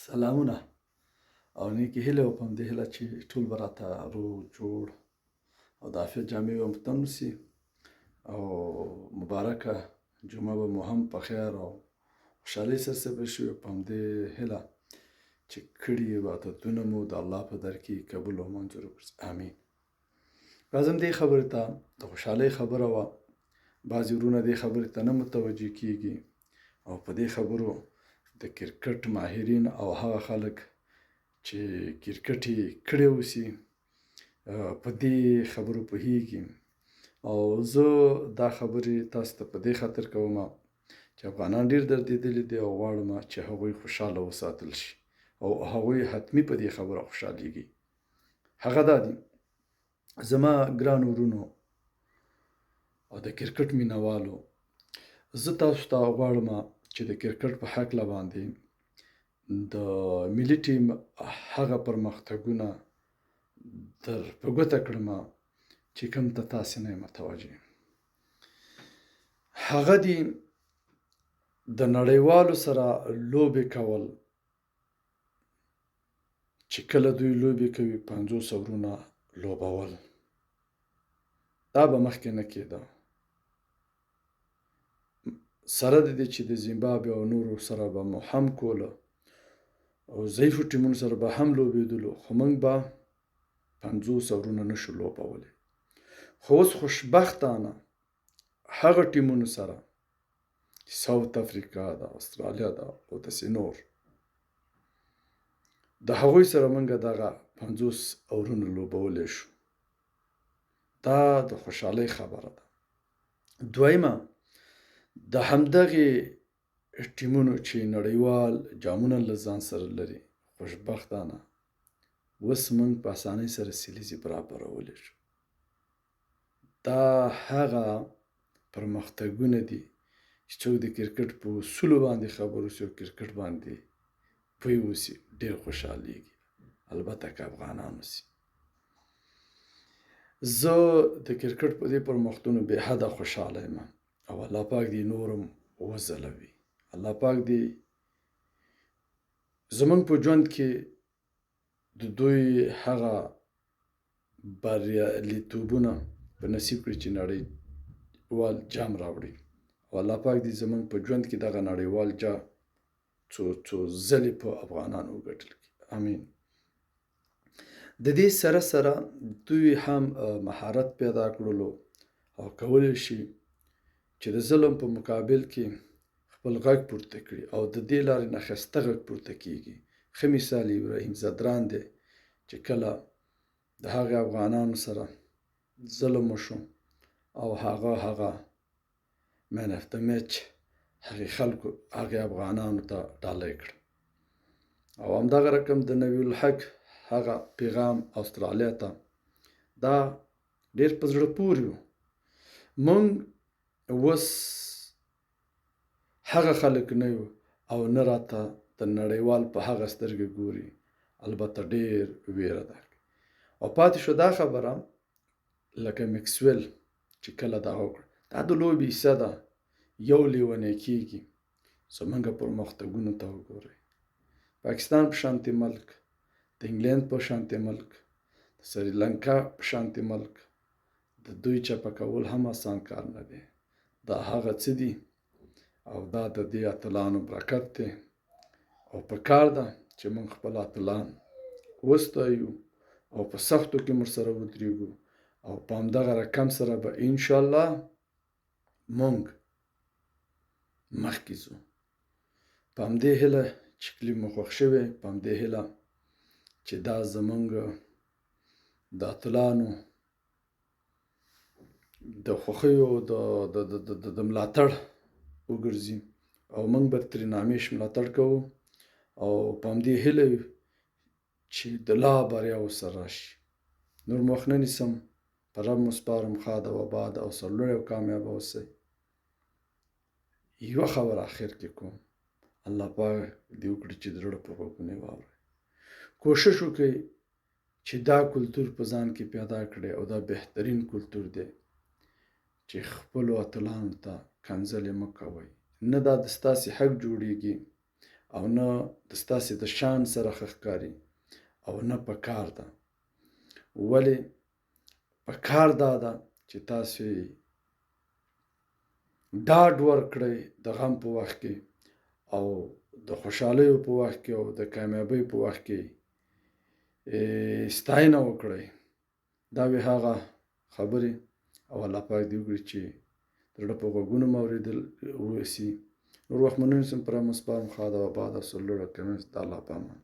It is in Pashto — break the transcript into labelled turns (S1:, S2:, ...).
S1: سلامونه او نیکې هیلې او په همدې هیله چې ټول به راته روغ جوړ او د عافیت جامې به مو په تن وسي او مبارکه جمعه به مو هم په خیر او خوشحالۍ سره تېره شي. په همدې هیله چې کړي عبادتونه مو د الله په در کې قبول او منظور وګرځي. امین. راځم دې خبرې ته. د خوشحالۍ خبره وه. بعضې وروڼه دې خبرې ته نه متوجه کېږي او په دې خبرو د کرکټ ماهرین او هغه خلک چې کرکټ یې کړی اوسي په دې خبرو پوهیږي. او زه دا خبرې تاسو ته په دې خاطر کوم چې افغانان ډېر دردېدلي دي او غواړم چې هغوی خوشحاله وساتل شي او هغوی حتمي په دې خبره خوشحالېږي. هغه دا دي، زما ګرانو وروڼو او د کرکټ مینهوالو، زه تاسو ته غواړم چې د کرکټ په هکله باندې د ملي ټیم هغه پرمختګونه در په ګوته کړم چې کوم ته تاسې نه یې متوجه. هغه دي د نړیوالو سره لوبې کول. چې کله دوی لوبې کوي 50 اورونه لوبول، دا به مخکې نه کېده. سره د دې چې د زیمبابوې او نورو سره به مو هم کوله او ضعیفو ټیمونو سره به هم لوبېدلو، خو موږ به 50 اورونه نشو لوبولی. خو اوس خوشبختانه هغه ټیمونو سره ساوت افریقا ده، استرالیا ده او داسې نور، د هغوی سره موږ دغه 50 اورونه لوبولی شو. دا د خوشحالۍ خبره ده. دویمه، د همدغې ټیمونو چې نړیوال جامونه له ځان سره لري، خوشبختانه اوس موږ په اسانۍ سره سلیزې برابرولی شو. دا هغه پرمختګونه دي چې څوک د کرکټ په اصولو باندې خبر اوسي او کرکټ باندې پوه اوسي ډېر خوشحالېږي، البته که افغانان اوسي. زه د کرکټ په دې پرمختونو بې حده خوشحاله یم او الله پاک دې نورم وځلوي. الله پاک دې زموږ په ژوند کې د دوی هغه بریالیتوبونه په نصیب کړي چې نړیوال جام راوړي او الله پاک دې زموږ په ژوند کې دغه نړیوال جام څو ځلې په افغانانو وګټل کړي. امین. د دې سره سره دوی هم مهارت پیدا کړلو او کولی شي چې د ظلم په مقابل کې خپل غږ پورته کړي او د دې لارې نه ښایسته غږ پورته کېږي. ښه مثال ابراهیم ځدران دی چې کله د هغې افغانانو سره ظلم وشو او هغه مین اف د میچ هغې خلکو هغې افغانانو ته ډالۍ کړ. او همدغه رقم د نبی الحق هغه پیغام استرالیا ته، دا ډېر په زړه پورې و. موږ اوس هغه خلک نه یو او نه راته د نړیوال په هغه سترګې ګوري، البته ډېر ویره ده. او پاتې شو دا خبره لکه میکسویل چې کله دغه وکړ، دا د لوبې حصه ده، یو لیونی کېږي. زموږ پرمختګونو ته وګورئ. پاکستان په شانتې ملک، د انګلند په شانتې ملک، د سریلانکا په شانتې ملک، د دوی چپه کول هم آسان کار نه دی. دا هغه څه دي او دا د دې اتلانو برکت دی او په کار ده چې موږ خپل اتلان وستایو او په سختو کې موږ سره ودرېږو او په همدغه رقم سره به انشاءالله موږ مخکې ځو. په همدې هیله چې کلیم مو خوښ شوی، په همدې هیله چې دا زموږ د اتلانو د خوښیو د ملاتړ وګرځي او موږ به ترېنه همیش ملاتړ کوو او په همدې هیله چې د لا بریاو سره راشي. نور مو وخت نه نیسم، په رب مو سپارم. ښاد او آباد او سرلوړي او کامیابه اوسئ. یوه خبره اخر کې کوم، الله پاک دې وکړي چې د زړه په غوږونه یې واورئ. کوشش وکړئ چې دا کلتور په ځان کې پیدا کړئ او دا بهترین کلتور دی چې خپلو اتلانو ته کنځلې مه کوئ. نه دا د ستاسې حق جوړیږي او نه د ستاسې د شان سره ښه ښکاري او نه په کار ده. ولې په کار دا ده چې تاسې ډاډ ورکړئ د غم په وخت کې او د خوشحالیو په وخت کې او د کامیابۍ په وخت کې ستاینه وکړئ. دا وی هغه خبرې او الله پاک دې وکړي چې د زړه په غوږونو مو اورېدل وسي. نور وخت مو نه نیسم، پوره مو سپارم. خدا و باد او سلوړه کمنس د الله په امان.